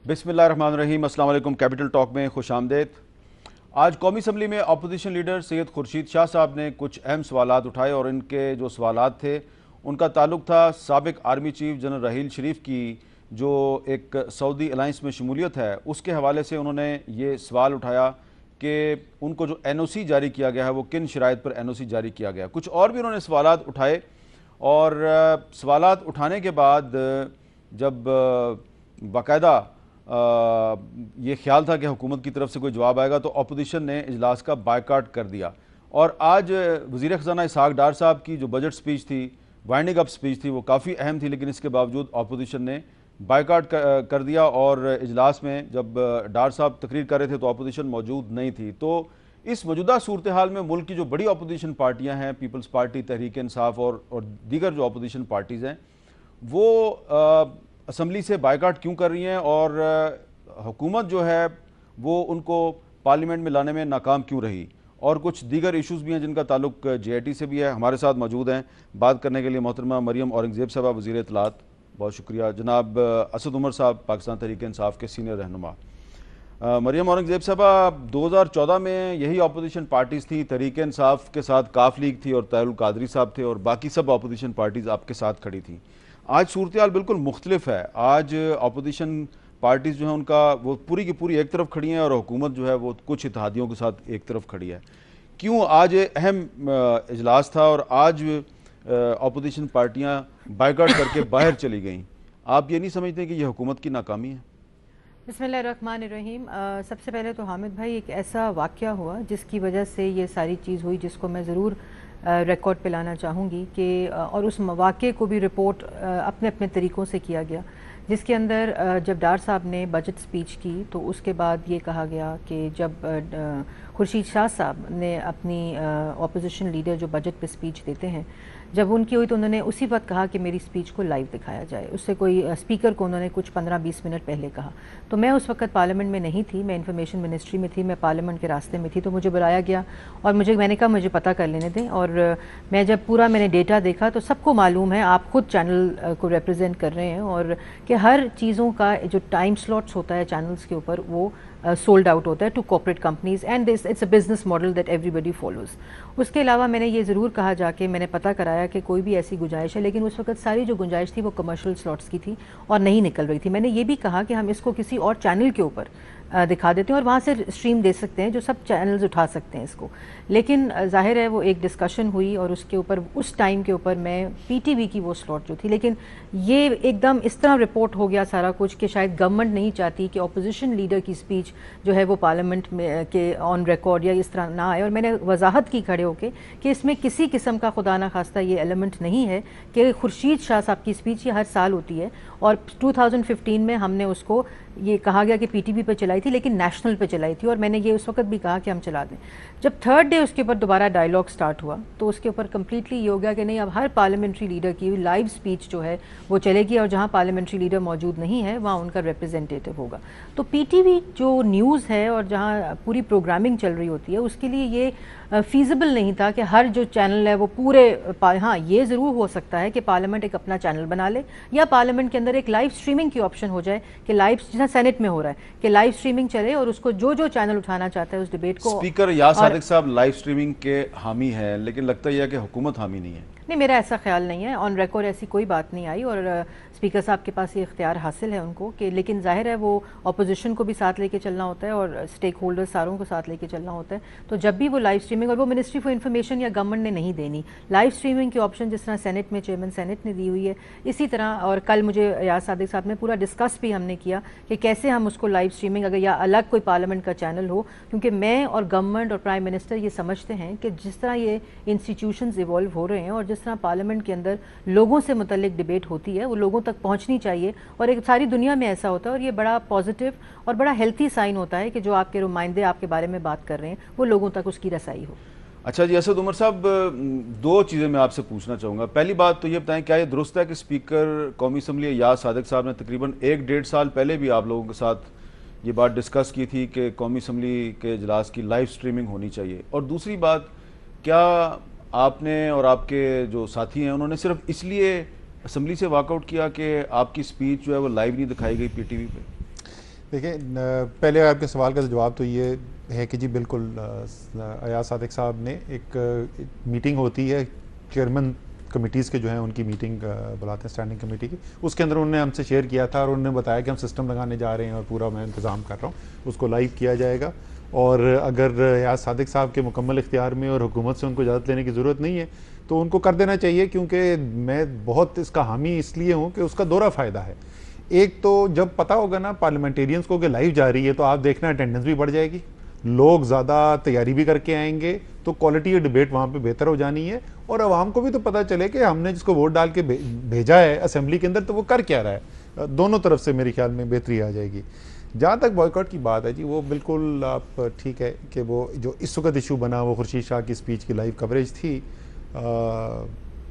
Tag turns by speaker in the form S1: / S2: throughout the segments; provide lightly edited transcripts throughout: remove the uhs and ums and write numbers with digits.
S1: बिस्मिल्लाहिर्रहमानिर्रहीम। अस्सलाम वालेकुम। कैपिटल टॉक में खुश आमदेद। आज कौमी असम्बली में अपोजिशन लीडर सैयद खुर्शीद शाह साहब ने कुछ अहम सवालात उठाए और इनके जो सवालात थे उनका ताल्लुक था साबिक आर्मी चीफ जनरल राहील शरीफ की जो एक सऊदी अलायंस में शमूलियत है, उसके हवाले से उन्होंने ये सवाल उठाया कि उनको जो NOC जारी किया गया है वो किन शराइत पर NOC जारी किया गया। कुछ और भी उन्होंने सवालात उठाए और सवालात उठाने के बाद जब बाकायदा ये ख्याल था कि हुकूमत की तरफ से कोई जवाब आएगा तो अपोजिशन ने इजलास का बायकाट कर दिया। और आज वज़ीर ख़ज़ाना इसहाक़ डार साहब की जो बजट स्पीच थी, वाइंडिंग अप स्पीच थी, वो काफ़ी अहम थी, लेकिन इसके बावजूद अपोजिशन ने बायकाट कर दिया। और इजलास में जब डार साहब तकरीर कर रहे थे तो अपोजिशन मौजूद नहीं थी। तो इस मौजूदा सूरत हाल में मुल्क की जो बड़ी अपोजिशन पार्टियाँ हैं, पीपल्स पार्टी, तहरीक इंसाफ और दीगर जो अपोजिशन पार्टीज़ हैं, वो असम्बली से बायकाट क्यों कर रही हैं और हुकूमत जो है वो उनको पार्लियामेंट में लाने में नाकाम क्यों रही। और कुछ दीगर इशूज़ भी हैं जिनका ताल्लुक JIT से भी है। हमारे साथ मौजूद हैं बात करने के लिए मोहतरमा मरियम औरंगज़ेब साहबा, वज़ीर इत्तलात, बहुत शुक्रिया। जनाब असद उमर साहब, पाकिस्तान तहरीक इंसाफ के सीनियर रहनुमा। मरियम औरंगज़ेब साहबा, 2014 में यही अपोजिशन पार्टीज़ थी, तहरीक इंसाफ के साथ काफ लीग थी और तहरुल कादरी साहब थे और बाकी सब अपोजिशन पार्टीज़ आपके साथ खड़ी थी। आज सूरत हाल बिल्कुल मुख्तलिफ है। आज अपोजिशन पार्टीज़ जो है उनका वो पूरी की पूरी एक तरफ खड़ी हैं और हुकूमत जो है वो कुछ इत्तेहादियों के साथ एक तरफ खड़ी है। क्यों आज अहम इजलास था और आज अपोजिशन पार्टियां बायकॉट करके बाहर चली गईं? आप ये नहीं समझते कि यह हुकूमत की नाकामी है?
S2: बिस्मिल्लाहिर्रहमानिर्रहीम। सबसे पहले तो हामिद भाई, एक ऐसा वाक़या हुआ जिसकी वजह से ये सारी चीज़ हुई, जिसको मैं ज़रूर रिकॉर्ड पे लाना चाहूँगी कि और उस वाक़े को भी रिपोर्ट अपने अपने तरीक़ों से किया गया, जिसके अंदर जब डार साहब ने बजट स्पीच की तो उसके बाद ये कहा गया कि जब खुर्शीद शाह साहब ने अपनी अपोजिशन लीडर जो बजट पे स्पीच देते हैं, जब उनकी हुई तो उन्होंने उसी वक्त कहा कि मेरी स्पीच को लाइव दिखाया जाए। उससे कोई स्पीकर को उन्होंने कुछ 15-20 मिनट पहले कहा। तो मैं उस वक्त पार्लियामेंट में नहीं थी, मैं इंफॉर्मेशन मिनिस्ट्री में थी, मैं पार्लियामेंट के रास्ते में थी, तो मुझे बुलाया गया और मैंने कहा मुझे पता कर लेने दें। और मैं जब पूरा मैंने डेटा देखा तो सबको मालूम है, आप खुद चैनल को रिप्रेजेंट कर रहे हैं, और कि हर चीज़ों का जो टाइम स्लॉट्स होता है चैनल्स के ऊपर वो सोल्ड आउट होता है to corporate companies and it's a business model that everybody follows. उसके अलावा मैंने ये ज़रूर कहा जाके, मैंने पता कराया कि कोई भी ऐसी गुंजाइश है, लेकिन उस वक्त सारी जो गुंजाइश थी वो कमर्शियल स्लॉट्स की थी और नहीं निकल रही थी। मैंने ये भी कहा कि हम इसको किसी और चैनल के ऊपर दिखा देते हैं और वहाँ से स्ट्रीम दे सकते हैं, जो सब चैनल्स उठा सकते हैं इसको। लेकिन जाहिर है वो एक डिस्कशन हुई और उसके ऊपर उस टाइम के ऊपर मैं PTV की वो स्लॉट जो थी, लेकिन ये एकदम इस तरह रिपोर्ट हो गया सारा कुछ कि शायद गवर्नमेंट नहीं चाहती कि अपोजिशन लीडर की स्पीच जो है वो पार्लियामेंट में के ऑन रिकॉर्ड या इस तरह ना आए। और मैंने वजाहत की खड़े होके कि इसमें किसी किस्म का खुदा ना खास्ता ये एलिमेंट नहीं है कि खुर्शीद शाह साहब की स्पीच ये हर साल होती है और 2015 में हमने उसको ये कहा गया कि PTV पे चलाई थी, लेकिन नेशनल पे चलाई थी, और मैंने ये उस वक्त भी कहा कि हम चला दें। जब थर्ड डे उसके ऊपर दोबारा डायलॉग स्टार्ट हुआ तो उसके ऊपर कम्प्लीटली ये हो गया कि नहीं, अब हर पार्लियामेंट्री लीडर की लाइव स्पीच जो है वो चलेगी और जहाँ पार्लियामेंट्री लीडर मौजूद नहीं है वहाँ उनका रिप्रेजेंटेटिव होगा। तो PTV जो न्यूज़ है और जहाँ पूरी प्रोग्रामिंग चल रही होती है उसके लिए ये फीजिबल नहीं था कि हर जो चैनल है वो पूरे हाँ, ये ज़रूर हो सकता है कि पार्लियामेंट एक अपना चैनल बना ले या पार्लियामेंट के अंदर एक लाइव स्ट्रीमिंग की ऑप्शन हो जाए कि लाइव, जैसा सेनेट में हो रहा है कि लाइव स्ट्रीमिंग चले और उसको जो जो चैनल उठाना चाहता है उस डिबेट को।
S1: स्पीकर याद सादिक साहब लाइव स्ट्रीमिंग के हामी हैं, लेकिन लगता यह है कि हुकूमत हामी नहीं है।
S2: नहीं, मेरा ऐसा ख्याल नहीं है, ऑन रिकॉर्ड ऐसी कोई बात नहीं आई और स्पीकर साहब के पास ये इख्तियार हासिल है उनको कि, लेकिन जाहिर है वो अपोजिशन को भी साथ लेके चलना होता है और स्टेक होल्डर्स सारों को साथ लेके चलना होता है। तो जब भी वो लाइव स्ट्रीमिंग, और वो मिनिस्ट्री फॉर इन्फॉर्मेशन या गवर्नमेंट ने नहीं देनी लाइव स्ट्रीमिंग की ऑप्शन, जिस तरह सेनेट में चेयरमैन सेनेट ने दी हुई है, इसी तरह। और कल मुझे याद सादिक साहब ने पूरा डिस्कस भी हमने किया कि कैसे हम उसको लाइव स्ट्रीमिंग अगर या अलग कोई पार्लियामेंट का चैनल हो, क्योंकि मैं और गवर्नमेंट और प्राइम मिनिस्टर ये समझते हैं कि जिस तरह ये इंस्टीट्यूशंस इवॉल्व हो रहे हैं और जिस तरह पार्लियामेंट के अंदर लोगों से मुतल्लिक डिबेट होती है वो लोगों तक पहुंचनी चाहिए, और एक सारी दुनिया में ऐसा होता है और ये बड़ा पॉजिटिव और बड़ा हेल्थी साइन होता है कि जो आपके नुमाइंदे आपके बारे में बात कर रहे हैं वो लोगों तक उसकी रसाई हो।
S1: अच्छा जी, असद उमर साहब, दो चीज़ें मैं आपसे पूछना चाहूँगा। पहली बात तो ये बताएं, क्या ये दुरुस्त है कि स्पीकर कौमी असम्बली याद सादिक साहब ने तकरीबन 1-1.5 साल पहले भी आप लोगों के साथ ये बात डिस्कस की थी कि कौमी असम्बली के इजलास की लाइव स्ट्रीमिंग होनी चाहिए? और दूसरी बात, क्या आपने और आपके जो साथी हैं उन्होंने सिर्फ इसलिए असम्बली से वॉकआउट किया कि आपकी स्पीच जो है वो लाइव नहीं दिखाई गई PTV पे?
S3: देखिए, पहले आपके सवाल का जवाब तो ये है कि जी बिल्कुल अयाज सादिक साहब ने एक मीटिंग होती है चेयरमैन कमिटीज़ के जो हैं उनकी मीटिंग बुलाते हैं स्टैंडिंग कमेटी की, उसके अंदर उन्होंने हमसे शेयर किया था और उन्होंने बताया कि हम सिस्टम लगाने जा रहे हैं और पूरा मैं इंतज़ाम कर रहा हूँ, उसको लाइव किया जाएगा। और अगर अयाज सादिक साहब के मुकम्मल इख्तियार में और हुकूमत से उनको इजाज़त लेने की ज़रूरत नहीं है तो उनको कर देना चाहिए, क्योंकि मैं बहुत इसका हामी इसलिए हूँ कि उसका दोहरा फ़ायदा है। एक तो जब पता होगा ना पार्लियामेंटेरियंस को कि लाइव जा रही है तो आप देखना अटेंडेंस भी बढ़ जाएगी, लोग ज़्यादा तैयारी भी करके आएंगे, तो क्वालिटी ऑफ डिबेट वहाँ पे बेहतर हो जानी है और आवाम को भी तो पता चले कि हमने जिसको वोट डाल के भेजा है असेंबली के अंदर तो वो कर क्या रहा है। दोनों तरफ से मेरे ख्याल में बेहतरी आ जाएगी। जहाँ तक बॉयकॉट की बात है जी, वो बिल्कुल आप ठीक है कि वो जो इस वक्त इशू बना वो खुर्शीद शाह की स्पीच की लाइव कवरेज थी।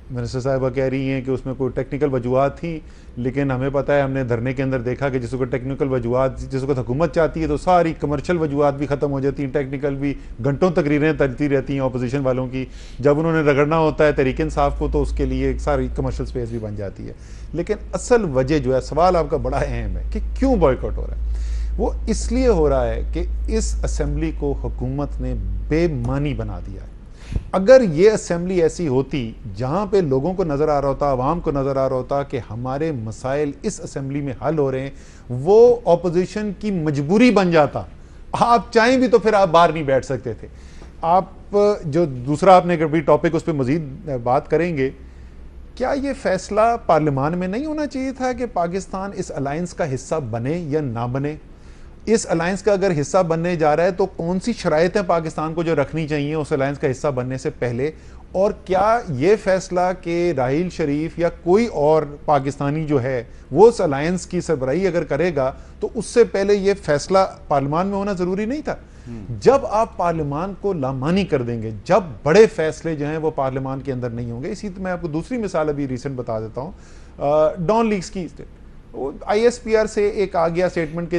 S3: मिनिस्टर साहिबा कह रही हैं कि उसमें कोई टेक्निकल वजूहत थी, लेकिन हमें पता है, हमने धरने के अंदर देखा कि जिस वक्त टेक्निकल वजूहत जिस वक्त हुकूमत चाहती है तो सारी कमर्शियल वजूहत भी ख़त्म हो जाती हैं, टेक्निकल भी, घंटों तकरीरें चलती रहती हैं अपोजिशन वालों की। जब उन्होंने रगड़ना होता है तहरीक इंसाफ को तो उसके लिए सारी कमर्शियल स्पेस भी बन जाती है। लेकिन असल वजह जो है, सवाल आपका बड़ा अहम है कि क्यों बॉयकॉट हो रहा है। वो इसलिए हो रहा है कि इस असेंबली को हुकूमत ने बेमानी बना दिया है। अगर ये असेंबली ऐसी होती जहां पे लोगों को नजर आ रहा होता, आवाम को नजर आ रहा होता कि हमारे मसाइल इस असेंबली में हल हो रहे हैं, वो ऑपोजिशन की मजबूरी बन जाता। आप चाहें भी तो फिर आप बाहर नहीं बैठ सकते थे। आप जो दूसरा आपने कभी टॉपिक उस पर मजीद बात करेंगे, क्या ये फैसला पार्लियामान में नहीं होना चाहिए था कि पाकिस्तान इस अलायंस का हिस्सा बने या ना बने? इस अलायंस का अगर हिस्सा बनने जा रहा है तो कौन सी शराइतें पाकिस्तान को जो रखनी चाहिए उस अलायंस का हिस्सा बनने से पहले? और क्या ये फैसला कि राहील शरीफ या कोई और पाकिस्तानी जो है वो उस अलायंस की सरबराही अगर करेगा तो उससे पहले ये फैसला पार्लियामान में होना जरूरी नहीं था? जब आप पार्लियामान को लामानी कर देंगे, जब बड़े फैसले जो हैं वो पार्लियामान के अंदर नहीं होंगे। इसी तो मैं आपको दूसरी मिसाल अभी रिसेंट बता देता हूँ, डॉन लीग्स की। ISPR से एक आ गया स्टेटमेंट के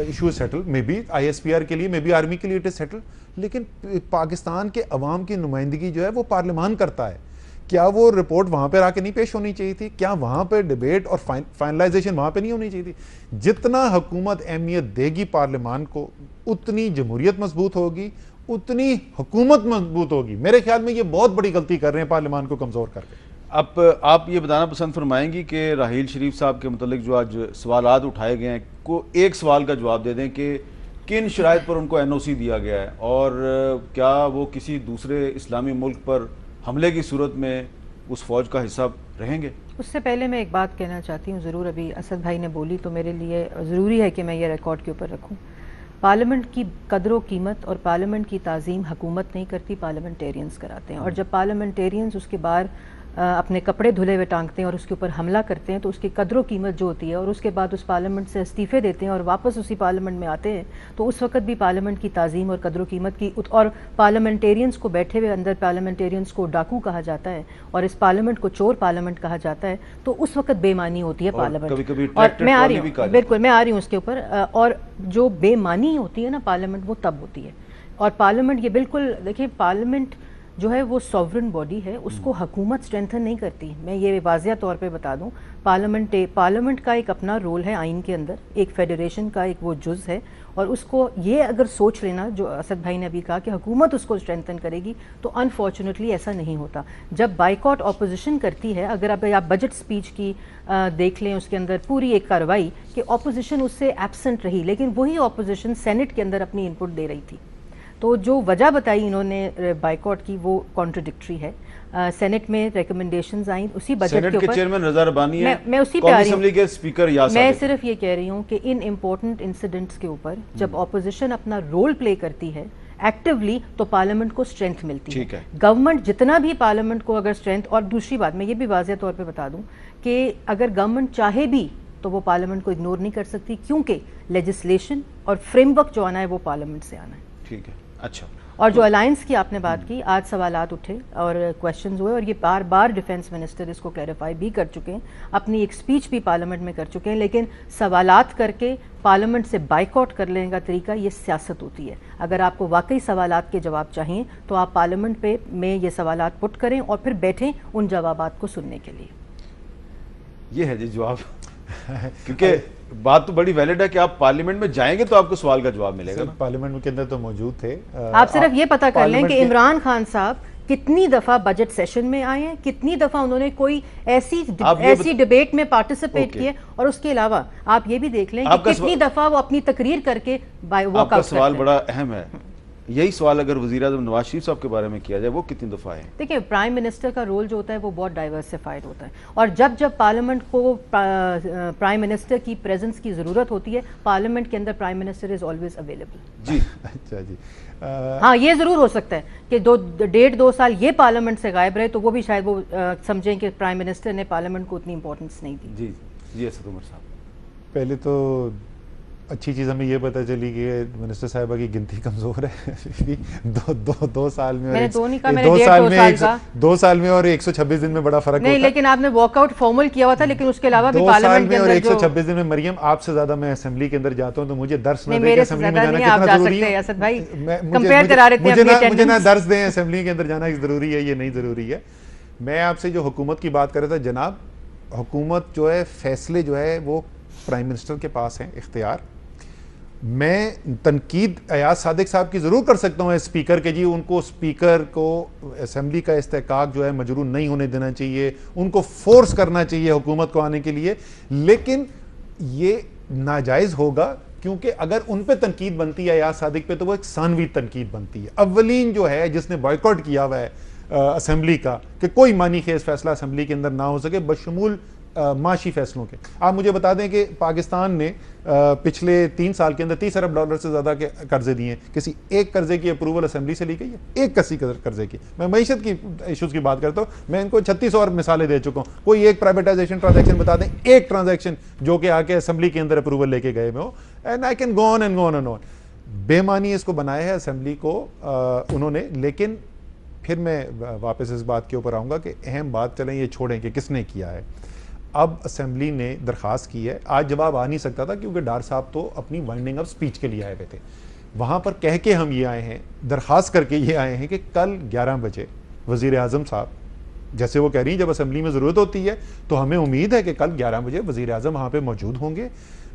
S3: issue settle, may be ISPR के लिए, मे बी आर्मी के लिए इट इज सेटल, लेकिन पाकिस्तान के अवाम की नुमाइंदगी जो है वो पार्लियामान करता है। क्या वो रिपोर्ट वहां पर आके नहीं पेश होनी चाहिए थी? क्या वहां पर डिबेट और फाइनलाइजेशन वहां पर नहीं होनी चाहिए थी? जितना हुकूमत अहमियत देगी पार्लियामान को, उतनी जमहूरियत मजबूत होगी, उतनी हुकूमत मजबूत होगी। मेरे ख्याल में ये बहुत बड़ी गलती कर रहे हैं पार्लियामान को कमजोर करके।
S1: अब आप ये बताना पसंद फरमाएंगी कि राहील शरीफ साहब के मुतालिक जो आज सवालात उठाए गए हैं, को एक सवाल का जवाब दे दें कि किन शराइत पर उनको NOC दिया गया है और क्या वो किसी दूसरे इस्लामी मुल्क पर हमले की सूरत में उस फौज का हिस्सा रहेंगे?
S2: उससे पहले मैं एक बात कहना चाहती हूँ, ज़रूर अभी असद भाई ने बोली तो मेरे लिए ज़रूरी है कि मैं ये रिकॉर्ड के ऊपर रखूँ। पार्लियामेंट की कदर व कीमत और पार्लियामेंट की ताज़ीम हुकूमत नहीं करती, पार्लियामेंटेरियंस कराते हैं। और जब पार्लियामेंटेरियंस उसके बाद अपने कपड़े धुले हुए टांगते हैं और उसके ऊपर हमला करते हैं तो उसकी कदर व कीमत जो होती है, और उसके बाद उस पार्लियामेंट से इस्तीफ़े देते हैं और वापस उसी पार्लियामेंट में आते हैं, तो उस वक्त भी पार्लियामेंट की ताज़ीम और कदर व कीमत की, और पार्लियामेंटेरियंस को बैठे हुए अंदर पार्लियामेंटेरियंस को डाकू कहा जाता है और इस पार्लियामेंट को चोर पार्लियामेंट कहा जाता है, तो उस वक्त बेमानी होती है पार्लियामेंट। और मैं आ रही हूँ, बिल्कुल मैं आ रही हूँ उसके ऊपर। और जो बेमानी होती है ना पार्लियामेंट, वो तब होती है। और पार्लियामेंट, ये बिल्कुल देखिए, पार्लियामेंट जो है वो सॉवरन बॉडी है, उसको हुकूमत स्ट्रेंथन नहीं करती। मैं ये वाज़िया तौर पे बता दूं, पार्लियामेंट का एक अपना रोल है आइन के अंदर, एक फेडरेशन का एक वो जुज़ है, और उसको ये अगर सोच लेना जो असद भाई ने अभी कहा कि हुकूमत उसको स्ट्रेंथन करेगी, तो अनफॉर्चुनेटली ऐसा नहीं होता। जब बाइकॉट ऑपोजिशन करती है, अगर आप बजट स्पीच की देख लें, उसके अंदर पूरी एक कार्रवाई कि ऑपोजिशन उससे एब्सेंट रही, लेकिन वही ऑपोजिशन सेनेट के अंदर अपनी इनपुट दे रही थी। तो जो वजह बताई इन्होंने बाइकॉट की वो कॉन्ट्रडिक्टरी है। सेनेट में रिकमेंडेशंस आई उसी बजट के ऊपर।
S1: चेयरमैन रज़ा रब्बानी है,
S2: मैं उसी पे आ रही हूँ,
S1: के स्पीकर
S2: मैं सिर्फ ये कह रही हूँ कि इन इम्पोर्टेंट इंसिडेंट्स के ऊपर जब ऑपोजिशन अपना रोल प्ले करती है एक्टिवली, तो पार्लियामेंट को स्ट्रेंथ मिलती है। गवर्नमेंट जितना भी पार्लियामेंट को अगर स्ट्रेंथ, और दूसरी बात मैं ये भी वाज़िया तौर पर बता दूँ कि अगर गवर्नमेंट चाहे भी तो वो पार्लियामेंट को इग्नोर नहीं कर सकती, क्योंकि लेजिस्लेशन और फ्रेमवर्क जो आना है वो पार्लियामेंट से आना है।
S1: ठीक है, अच्छा।
S2: और जो अलायंस की आपने बात की, आज सवालात उठे और क्वेश्चंस हुए, और ये बार बार डिफेंस मिनिस्टर इसको क्लैरिफाई भी कर चुके हैं, अपनी एक स्पीच भी पार्लियामेंट में कर चुके हैं, लेकिन सवालात करके पार्लियामेंट से बाइकआउट कर लेने का तरीका ये सियासत होती है। अगर आपको वाकई सवालात के जवाब चाहिए तो आप पार्लियामेंट में ये सवालात पुट करें और फिर बैठें उन जवाबात को सुनने के लिए।
S1: ये है जी जवाब। क्योंकि बात तो बड़ी वैलिड है कि आप पार्लियामेंट में जाएंगे तो आपको सवाल का जवाब मिलेगा ना।
S3: पार्लियामेंट के अंदर तो मौजूद थे।
S2: आप सिर्फ ये पता कर लें कि इमरान खान साहब कितनी दफा बजट सेशन में आए हैं, कितनी दफा उन्होंने कोई ऐसी डिबेट में पार्टिसिपेट किए, और उसके अलावा आप ये भी देख लें कि कितनी दफा वो अपनी तकरीर करके वॉकआउट करते हैं।
S1: सवाल बड़ा अहम है, यही सवाल अगर वज़ीर-ए-आज़म नवाज शरीफ साहब के बारे में किया जाए, वो कितनी दफ़ा है?
S2: देखिए, प्राइम मिनिस्टर का रोल जो होता है वो बहुत डाइवर्सिफाइड होता है, और जब जब पार्लियामेंट को प्राइम मिनिस्टर की प्रेजेंस की ज़रूरत होती है, पार्लियामेंट के अंदर prime minister is always available.
S1: जी
S3: अच्छा जी।
S2: हाँ, ये ज़रूर हो सकता है कि 1.5-2 साल ये पार्लियामेंट से गायब रहे, तो वो भी शायद वो समझें कि प्राइम मिनिस्टर ने पार्लियामेंट को उतनी इंपॉर्टेंस नहीं दी।
S1: जी जी, असद उमर साहब,
S3: पहले तो अच्छी चीज़ हमें ये पता चली कि मिनिस्टर साहिबा की गिनती कमज़ोर है। दो साल में
S2: मैंने दो नहीं कहा, मैंने
S3: 2 साल में और 126 दिन में बड़ा फर्क
S2: नहीं, लेकिन आपने वॉकआउट फॉर्मल किया हुआ था, लेकिन उसके अलावा भी पार्लियामेंट के अंदर
S3: 126 दिन में मरियम आपसे ज्यादा मैं असेंबली के अंदर जाता हूं, तो मुझे दर्स न दें असेंबली में जाना कितना जरूरी है।
S2: असद भाई कंपेयर करा रहे थे,
S3: मुझे ना दर्स दें असेंबली के अंदर जाना जरूरी है, ये नहीं जरूरी है। मैं आपसे जो हुकूमत की बात कर रहा था जनाब, हुकूमत जो है फैसले जो है वो प्राइम मिनिस्टर के पास है इख्तियार। मैं तनकीद अयाज सादिक साहब की ज़रूर कर सकता हूँ स्पीकर के, जी उनको स्पीकर को असेंबली का इस्तेकाक जो है मजरूर नहीं होने देना चाहिए, उनको फोर्स करना चाहिए हुकूमत को आने के लिए, लेकिन ये नाजायज़ होगा क्योंकि अगर उन पे तनकीद बनती है अयाज सादिक पे तो वो एक सानवी तनकीद बनती है। अव्वलीन जो है जिसने बॉयकॉट किया हुआ है असेंबली का कि कोई मानी खेज फैसला असेंबली के अंदर ना हो सके बशमूल माशी फैसलों के। आप मुझे बता दें कि पाकिस्तान ने पिछले 3 साल के अंदर $30 अरब से ज़्यादा के कर्जे दिए हैं। किसी एक कर्जे की अप्रूवल असेंबली से ली गई है? एक किसी कर्जे की, मैं मईशत की इशूज़ की बात करता हूँ, मैं इनको 36 और मिसालें दे चुका हूँ। कोई एक प्राइवेटाइजेशन ट्रांजैक्शन बता दें, एक ट्रांजैक्शन जो कि आके असेंबली के अंदर अप्रूवल लेके गए हो, and I can go on and go on and on. बेमानी इसको बनाया है असेंबली को उन्होंने। लेकिन फिर मैं वापस इस बात के ऊपर आऊँगा कि अहम बात चलें ये छोड़ें कि किसने किया है। अब असेंबली ने दरख्वास्त की है, आज जवाब आ नहीं सकता था क्योंकि डार साहब तो अपनी वाइंडिंग अप स्पीच के लिए आए हुए थे। वहाँ पर कह के हम ये आए हैं, दरख्वास्त करके ये आए हैं कि कल 11 बजे वज़ीर-ए-आज़म साहब, जैसे वो कह रही हैं जब असेंबली में ज़रूरत होती है तो हमें उम्मीद है कि कल 11 बजे वज़ीर-ए-आज़म वहाँ पर मौजूद होंगे।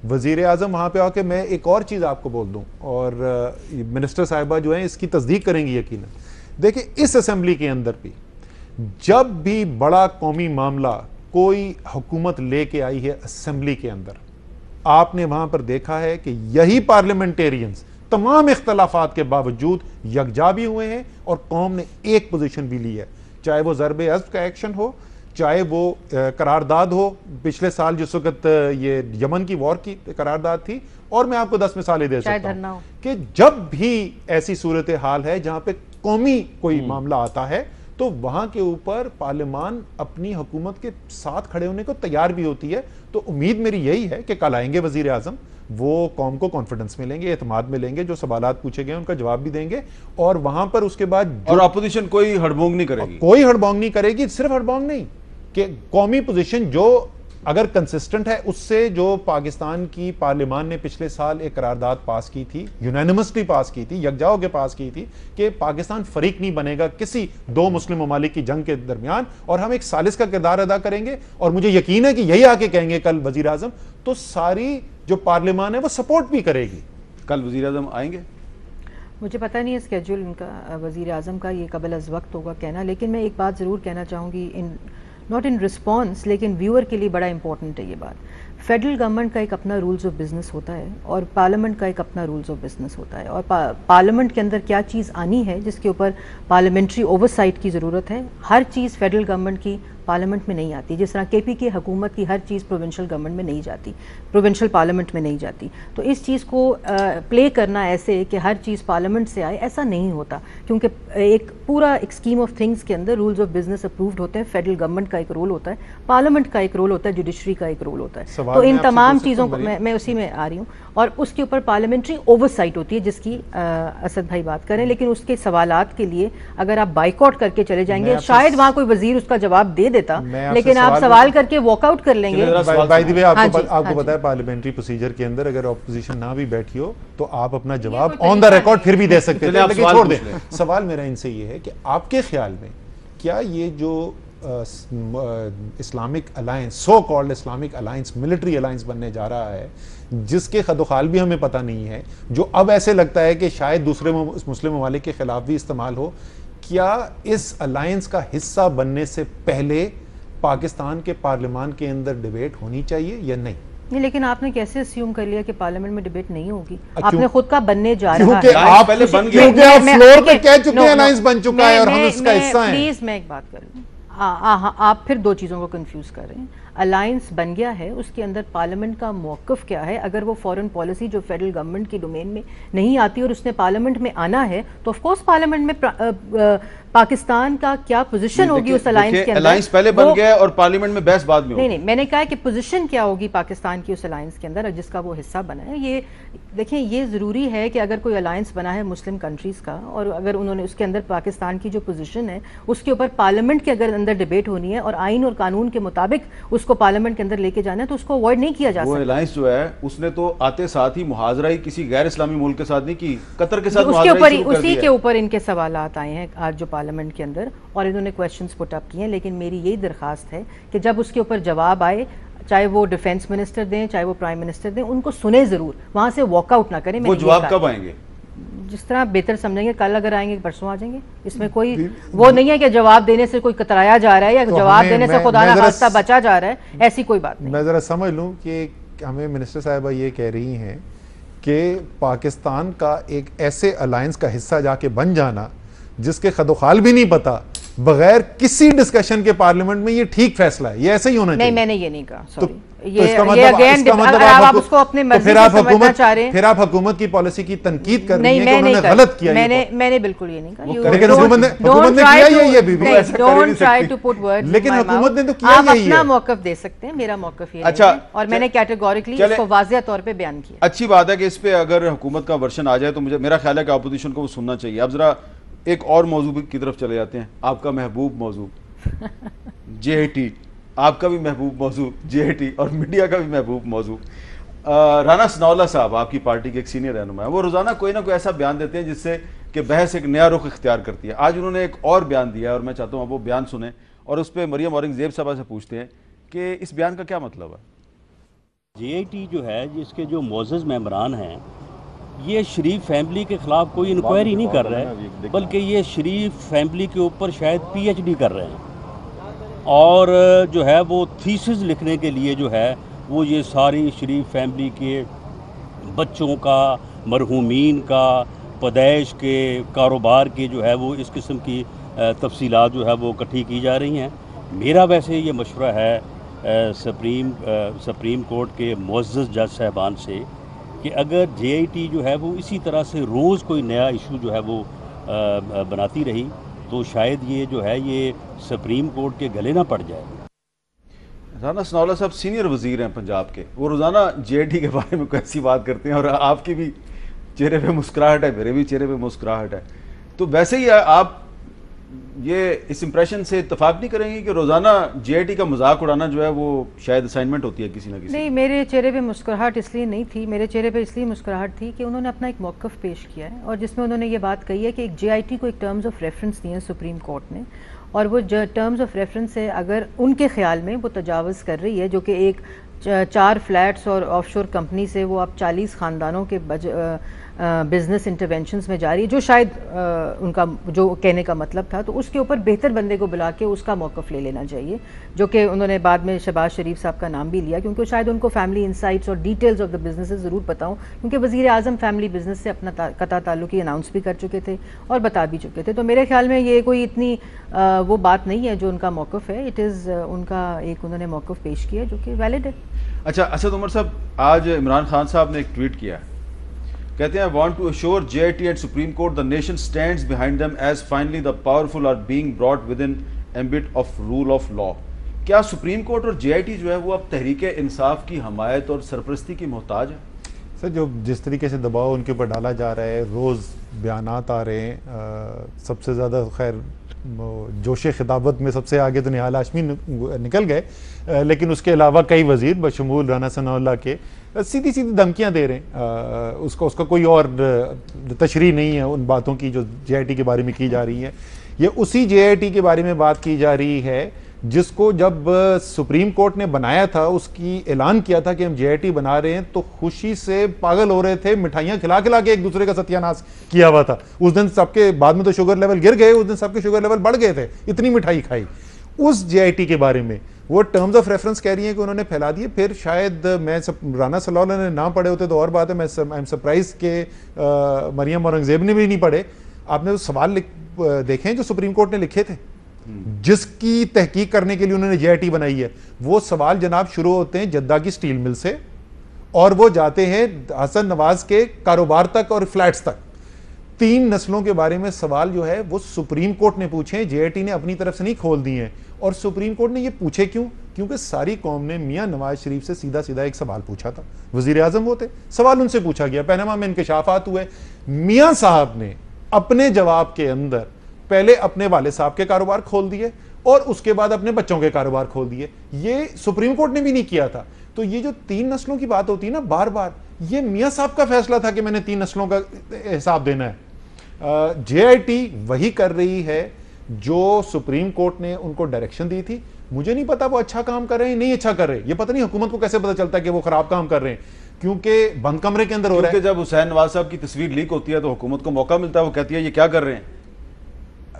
S3: वज़ीर-ए-आज़म वहाँ पर आके, मैं एक और चीज़ आपको बोल दूँ और मिनिस्टर साहिबा जो हैं इसकी तस्दीक करेंगी यकीनन। देखिए, इस असेंबली के अंदर भी जब भी बड़ा कौमी मामला कोई हुकूमत लेके आई है असेंबली के अंदर, आपने वहां पर देखा है कि यही पार्लियामेंटेरियंस तमाम इख्तलाफात के बावजूद यकजा भी हुए हैं और कौम ने एक पोजीशन भी ली है, चाहे वो ज़रबे अज़्ब का एक्शन हो, चाहे वो करारदाद हो। पिछले साल जिस वक्त ये यमन की वॉर की करारदाद थी, और मैं आपको 10 मिसालें दे सकता हूं कि जब भी ऐसी सूरत हाल है जहां पे कौमी कोई मामला आता है तो वहां के ऊपर पार्लियामान अपनी हुकूमत के साथ खड़े होने को तैयार भी होती है। तो उम्मीद मेरी यही है कि कल आएंगे वजीर आजम, वो कौम को कॉन्फिडेंस मिलेंगे, एतमाद मिलेंगे, जो सवालात पूछे गए उनका जवाब भी देंगे, और वहां पर उसके बाद
S1: और अपोजिशन कोई हड़बोंग नहीं करेगी,
S3: कोई हड़बोंग नहीं करेगी। सिर्फ हड़बोंग नहीं कि कौमी पोजीशन जो अगर कंसिस्टेंट है उससे, जो पाकिस्तान की पार्लियामान ने पिछले साल एक करारदाद पास की थी, यूनानिमसली पास की थी, यकजा होकर पास की थी कि पाकिस्तान फरीक नहीं बनेगा किसी 2 मुस्लिम ममालिक की जंग के दरमियान, और हम एक सालिस का किरदार अदा करेंगे। और मुझे यकीन है कि यही आके कहेंगे कल वजीर आजम, तो सारी जो पार्लियामान है वो सपोर्ट भी करेगी।
S1: कल वजीर आजम आएंगे?
S2: मुझे पता नहीं है स्केड्यूल इनका वजीर आजम का, ये कबल अज़ वक्त होगा कहना, लेकिन मैं एक बात ज़रूर कहना चाहूँगी, नॉट इन रिस्पॉन्स, लेकिन व्यूअर के लिए बड़ा इंपॉर्टेंट है ये बात। फेडरल गवर्नमेंट का एक अपना रूल्स ऑफ बिजनेस होता है और पार्लियामेंट का एक अपना रूल्स ऑफ बिजनेस होता है, और पार्लियामेंट के अंदर क्या चीज़ आनी है जिसके ऊपर पार्लियामेंट्री ओवरसाइट की ज़रूरत है, हर चीज़ फेडरल गवर्नमेंट की पार्लियामेंट में नहीं आती। जिस तरह केपी की हुकूमत की हर चीज़ प्रोविंशियल गवर्नमेंट में नहीं जाती, प्रोविंशियल पार्लियामेंट में नहीं जाती। तो इस चीज़ को प्ले करना ऐसे कि हर चीज़ पार्लियामेंट से आए, ऐसा नहीं होता, क्योंकि एक पूरा एक स्कीम ऑफ थिंग्स के अंदर रूल्स ऑफ बिजनेस अप्रूव्ड होते हैं। फेडरल गवर्नमेंट का एक रोल होता है, पार्लियामेंट का एक रोल होता है, जुडिशरी का एक रोल होता है। तो इन तमाम चीज़ों को मैं उसी में आ रही हूँ, और उसके ऊपर पार्लियामेंट्री ओवरसाइट होती है जिसकी असद भाई बात करें। लेकिन उसके सवालात के लिए अगर आप बाइकआउट करके चले जाएंगे, शायद वहाँ कोई वजीर उसका जवाब दे देता, लेकिन आप सवाल करके वॉकआउट कर लेंगे।
S3: बाय द वे आपको पता है पार्लियामेंट्री प्रोसीजर के अंदर अगर ऑपोजिशन ना भी बैठी हो तो आप अपना जवाब ऑन द रिकॉर्ड फिर भी दे सकते हैं। लेकिन छोड़ दें, सवाल मेरा इनसे ये है कि आपके ख्याल में क्या ये जो Islamic alliance, so called Islamic alliance, military alliance बनने जा रहा है, जिसके खदोखाल भी हमें पता नहीं है, जो अब ऐसे लगता है कि शायद दूसरे मुस्लिम ममालिक के खिलाफ भी इस्तेमाल हो, क्या इस अलायंस का हिस्सा बनने से पहले पाकिस्तान के पार्लियामान के अंदर डिबेट होनी चाहिए या नहीं?
S2: नहीं, लेकिन आपने कैसे अस्यूम कर लिया कि पार्लियामेंट में डिबेट नहीं होगी? आपने खुद का बनने जा रहा
S3: क्योंकि
S2: है।
S3: आप पहले बन गए, क्योंकि आप फ्लोर पे कह चुके हैं अलायंस बन चुका है और हम इसका हिस्सा हैं।
S2: प्लीज मैं एक बात करूं, आप फिर दो चीज़ों को कंफ्यूज कर रहे हैं। अलायंस बन गया है, उसके अंदर पार्लियामेंट का मौक़िफ़ क्या है? अगर वो फॉरेन पॉलिसी जो फेडरल गवर्नमेंट की डोमेन में नहीं आती और उसने पार्लियामेंट में आना है, तो ऑफ कोर्स पार्लियामेंट में पाकिस्तान का क्या पोजीशन होगी उस अलायंस के अंदर?
S1: अलायंस पहले बन गया है और पार्लियामेंट में बहस बाद में होगी।
S2: नहीं, मैंने कहा कि पोजीशन क्या होगी पाकिस्तान की उस अलायंस के अंदर जिसका वो हिस्सा बना है। ये देखिए, ये ज़रूरी है कि अगर कोई अलायंस बना है मुस्लिम कंट्रीज़ का और अगर उन्होंने उसके अंदर पाकिस्तान की जो पोजीशन है उसके ऊपर पार्लियामेंट के अगर अंदर डिबेट होनी है और आइन और कानून के मुताबिक उसको पार्लियामेंट के अंदर लेके जाना है तो उसको अवॉइड नहीं किया जा सकता।
S1: वो अलायंस जो है उसने तो आते साथ ही मुहाजरा ही किसी गैर इस्लामी मुल्क के साथ नहीं की, कतर के साथ
S2: उसके ऊपर उसी के ऊपर इनके सवालात आए हैं आज जो पार्लियामेंट के अंदर, और इन्होंने क्वेश्चंस पुट अप किए हैं। लेकिन मेरी यही दरखास्त है कि जब उसके ऊपर जवाब आए, चाहे वो डिफेंस मिनिस्टर दें चाहे वो प्राइम मिनिस्टर दें, उनको सुने जरूर, वहां से वॉकआउट ना करें।
S1: वो जवाब कब आएंगे?
S2: जिस तरह बेहतर समझेंगे, कल अगर आएंगे परसों आ जाएंगे। इसमें कोई वो नहीं है कि जवाब देने से कोई कतराया जा रहा है या
S3: तो
S2: जवाब देने से खुदा ना खास्ता बचा जा रहा है, ऐसी कोई बात नहीं।
S3: मैं जरा समझ लूं कि हमें मिनिस्टर साहिबा ये कह रही हैं कि पाकिस्तान का एक ऐसे अलायंस का हिस्सा जाके बन जाना जिसके खदोखाल भी नहीं पता, बगैर किसी डिस्कशन के पार्लियामेंट में, ये ठीक फैसला है, ये ऐसे ही होना चाहिए।
S2: नहीं, मैंने ये नहीं कहा, सॉरी।
S3: आप उसको अपने मर्जी से समझना चाह रहे हैं, फिर आप हुकूमत की पॉलिसी की तनकीद कर रही हैं कि उन्होंने गलत किया।
S2: मैंने बिल्कुल ये नहीं कहा।
S3: लेकिन हुकूमत ने किया ये भी,
S2: don't try to put words,
S3: लेकिन हुकूमत ने तो किया
S2: आप अपना मौक़िफ़ दे सकते हैं, मेरा मौक़िफ़ ये
S1: अच्छा,
S2: और मैंने कैटेगोरिकली इसको वाज़िह तौर पे बयान किया।
S1: अच्छी बात है कि इस पे अगर हुकूमत का वर्शन आ जाए तो मेरा ख्याल है कि अपोजिशन को वो सुनना चाहिए। अब जरा एक और मौजू की तरफ चले जाते हैं, आपका महबूब मौजू JAT, आपका भी महबूब मौजू JAT और मीडिया का भी महबूब मौजू। राना सनाउल्लाह साहब आपकी पार्टी के एक सीनियर रहनुमा है, वो रोज़ाना कोई ना कोई ऐसा बयान देते हैं जिससे कि बहस एक नया रुख इख्तियार करती है। आज उन्होंने एक और बयान दिया है और मैं चाहता हूँ आप वो बयान सुने और उस पर मरियम औरंगजेब साहबा से पूछते हैं कि इस बयान का क्या मतलब है।
S4: JAT जो है, जिसके जो मोअज़्ज़ज़ मेंबरान हैं, ये शरीफ फैमिली के ख़िलाफ़ कोई इंक्वायरी नहीं कर रहे हैं, बल्कि ये शरीफ फैमिली के ऊपर शायद PhD कर रहे हैं और जो है वो थीसिस लिखने के लिए जो है वो ये सारी शरीफ फैमिली के बच्चों का, मरहूमीन का, पैदाइश के, कारोबार के जो है वो इस किस्म की तफसीलात जो है वो इकट्ठी की जा रही हैं। मेरा वैसे ये मशवरा है सुप्रीम कोर्ट के मुअज़्ज़ज़ जज साहबान से कि अगर JAT जो है वो इसी तरह से रोज़ कोई नया इशू जो है वो बनाती रही तो शायद ये जो है ये सुप्रीम कोर्ट के गले ना पड़ जाए।
S1: राना सनाउल्लाह साहब सीनियर वजीर हैं पंजाब के, वो रोज़ाना JAT के बारे में कैसी बात करते हैं और आपकी भी चेहरे पे मुस्कुराहट है, मेरे भी चेहरे पे मुस्कुराहट है, तो वैसे ही आप ये इस इंप्रेशन से इत्तेफाक नहीं करेंगे कि रोज़ाना JAT का मजाक उड़ाना जो है वो शायद असाइनमेंट होती है किसी ना किसी?
S2: नहीं, मेरे चेहरे पे मुस्कुराहट इसलिए नहीं थी, मेरे चेहरे पे इसलिए मुस्कुराहट थी कि उन्होंने अपना एक मौक़िफ़ पेश किया है और जिसमें उन्होंने ये बात कही है कि एक JAT को एक टर्म्स ऑफ रेफरेंस दिए हैं सुप्रीम कोर्ट ने, और वो टर्म्स ऑफ रेफरेंस है अगर उनके ख्याल में वो तजावज़ कर रही है, जो कि एक 4 फ्लैट्स और ऑफशोर कंपनी से वो अब 40 ख़ानदानों के बिजनेस इंटरवेंशंस में जा रही है, जो शायद उनका जो कहने का मतलब था, तो उसके ऊपर बेहतर बंदे को बुला के उसका मौक़िफ़ ले लेना चाहिए, जो कि उन्होंने बाद में शहबाज शरीफ साहब का नाम भी लिया क्योंकि शायद उनको फैमिली इंसाइट्स और डिटेल्स ऑफ द बिजनेस ज़रूर पता हो, क्योंकि वज़ीर आज़म फैमिली बिजनेस से अपना कता ताल्लुकी अनाउंस भी कर चुके थे और बता भी चुके थे। तो मेरे ख्याल में ये कोई इतनी वो बात नहीं है जो उनका मौक़िफ़ है, इट इज़ उनका एक उन्होंने मौक़िफ़ पेश किया जो कि वैलिड है।
S1: अच्छा, असद उमर साहब, आज इमरान खान साहब ने एक ट्वीट किया, कहते हैं want to assure JAT and Supreme Court the nation stands behind them as finally the powerful are being brought within ambit of rule of law। क्या सुप्रीम कोर्ट और JAT जो है वो अब तहरीक इंसाफ की हमायत और सरपरस्ती की मोहताज है?
S3: सर, जो जिस तरीके से दबाव उनके ऊपर डाला जा रहा है, रोज़ बयानात आ रहे हैं, सबसे ज़्यादा खैर जोश खिताबत में सबसे आगे तो निहाल हाशमी निकल गए, लेकिन उसके अलावा कई वज़ीर बशमूल राना सनाउल्लाह के सीधी सीधी धमकियां दे रहे हैं। उसका कोई और तशरीह नहीं है उन बातों की जो JAT के बारे में की जा रही है। ये उसी JAT के बारे में बात की जा रही है जिसको जब सुप्रीम कोर्ट ने बनाया था, उसकी ऐलान किया था कि हम JIT बना रहे हैं, तो खुशी से पागल हो रहे थे, मिठाइयां खिला खिला के एक दूसरे का सत्यानाश किया हुआ था। उस दिन सबके, बाद में तो शुगर लेवल गिर गए, उस दिन सबके शुगर लेवल बढ़ गए थे, इतनी मिठाई खाई। उस JIT के बारे में वो टर्म्स ऑफ रेफरेंस कह रही है कि उन्होंने फैला दिए। फिर शायद राना सलाउल्लाह ने ना पढ़े होते तो और बात है, मैं आई एम सरप्राइज के मरियम औरंगजेब ने भी नहीं पढ़े। आपने तो सवाल देखे जो सुप्रीम कोर्ट ने लिखे थे, जिसकी तहकीक करने के लिए उन्होंने JIT बनाई है। वो सवाल जनाब शुरू होते हैं जद्दा की स्टील मिल से, और वो जाते हैं हसन नवाज के कारोबार तक और फ्लैट्स तक। 3 नस्लों के बारे में सवाल जो है वो सुप्रीम कोर्ट ने पूछे, JIT ने अपनी तरफ से नहीं खोल दिए हैं। और सुप्रीम कोर्ट ने ये पूछे क्यों? क्योंकि सारी कौम ने मियां नवाज शरीफ से सीधा सीधा एक सवाल पूछा था, वजीर आजम वो थे, सवाल उनसे पूछा गया, पनामा में इंकशाफात हुए। मियां साहब ने अपने जवाब के अंदर पहले अपने वाले साहब के कारोबार खोल दिए और उसके बाद अपने बच्चों के कारोबार खोल दिए। ये सुप्रीम कोर्ट ने भी नहीं किया था। तो ये जो 3 नस्लों की बात होती है ना बार बार, ये मियां साहब का फैसला था कि मैंने 3 नस्लों का हिसाब देना है। JIT वही कर रही है जो सुप्रीम कोर्ट ने उनको डायरेक्शन दी थी। मुझे नहीं पता वो अच्छा काम कर रहे हैं नहीं अच्छा कर रहे हैं, ये पता नहीं हुकूमत को कैसे पता चलता है कि वो खराब काम कर रहे हैं, क्योंकि बंद कमरे के अंदर हो रहा है।
S1: जब हुसैन नवाज साहब की तस्वीर लीक होती है तो हुकूमत को मौका मिलता है, वो कहती है ये क्या कर रहे हैं।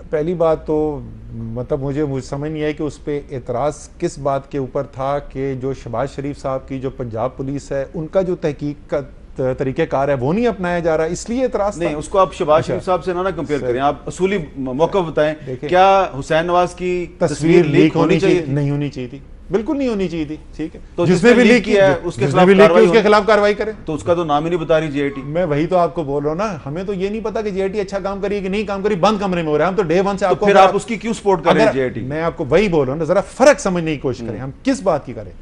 S3: पहली बात तो मतलब मुझे समझ नहीं आई कि उस पर एतराज़ किस बात के ऊपर था कि जो शहबाज शरीफ साहब की जो पंजाब पुलिस है उनका जो तहकीक का तरीक़ेकार है वो नहीं अपनाया जा रहा, इसलिए एतराज़
S1: नहीं। उसको आप शहबाज शरीफ साहब से ना कंपेयर करें, आप असूली मौका बताएं। क्या हुसैन नवाज की तस्वीर लीक होनी चाहिए?
S3: नहीं होनी चाहिए थी, बिल्कुल नहीं होनी चाहिए थी। ठीक है,
S1: तो जिसने भी लीक किया है उसके
S3: खिलाफ कार्रवाई करें।
S1: तो उसका तो नाम ही नहीं बता रही JIT।
S3: मैं वही तो आपको बोल रहा हूँ ना, हमें तो ये नहीं पता कि JIT अच्छा काम करी कि नहीं काम करी, बंद कमरे में हो रहा है। हम तो डे 1 से आपको,
S1: फिर आप उसकी क्यों सपोर्ट कर रहे हैं JIT?
S3: मैं आपको वही बोल रहा हूँ ना, जरा फर्क समझने की कोशिश करें। हम किस बात की करें?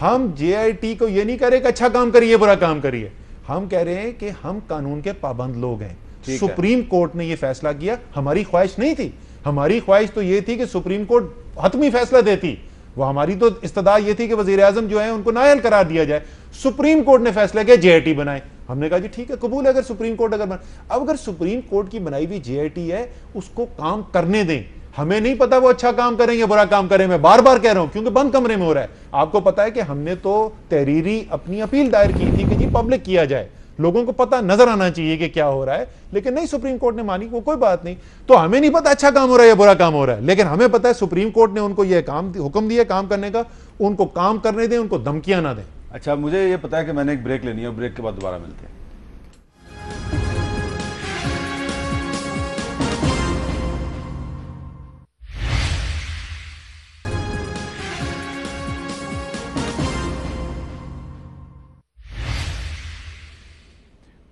S3: हम JIT को ये नहीं कह रहे कि अच्छा काम करिए बुरा काम करिए, हम कह रहे हैं कि हम कानून के पाबंद लोग हैं। सुप्रीम कोर्ट ने यह फैसला किया, हमारी ख्वाहिश नहीं थी। हमारी ख्वाहिश तो यह थी कि सुप्रीम कोर्ट हतमी फैसला देती, वो हमारी तो इस्तदा ये थी कि वजीर आजम जो है उनको नाअहल करार दिया जाए। सुप्रीम कोर्ट ने फैसला किया JIT बनाए, हमने कहा जी ठीक है कबूल है, अगर सुप्रीम कोर्ट अब अगर सुप्रीम कोर्ट की बनाई हुई JIT है उसको काम करने दें। हमें नहीं पता वो अच्छा काम करेंगे बुरा काम करें, मैं बार बार कह रहा हूं क्योंकि बंद कमरे में हो रहा है। आपको पता है कि हमने तो तहरीरी अपनी अपील दायर की थी कि जी पब्लिक किया जाए, लोगों को पता नजर आना चाहिए कि क्या हो रहा है, लेकिन नहीं, सुप्रीम कोर्ट ने मानी वो कोई बात नहीं। तो हमें नहीं पता अच्छा काम हो रहा है या बुरा काम हो रहा है, लेकिन हमें पता है सुप्रीम कोर्ट ने उनको यह काम हुक्म दिया काम करने का, उनको काम करने दें, उनको धमकियां ना दें।
S1: अच्छा, मुझे ये पता है कि मैंने एक ब्रेक लेनी है, ब्रेक के बाद दोबारा मिलते हैं।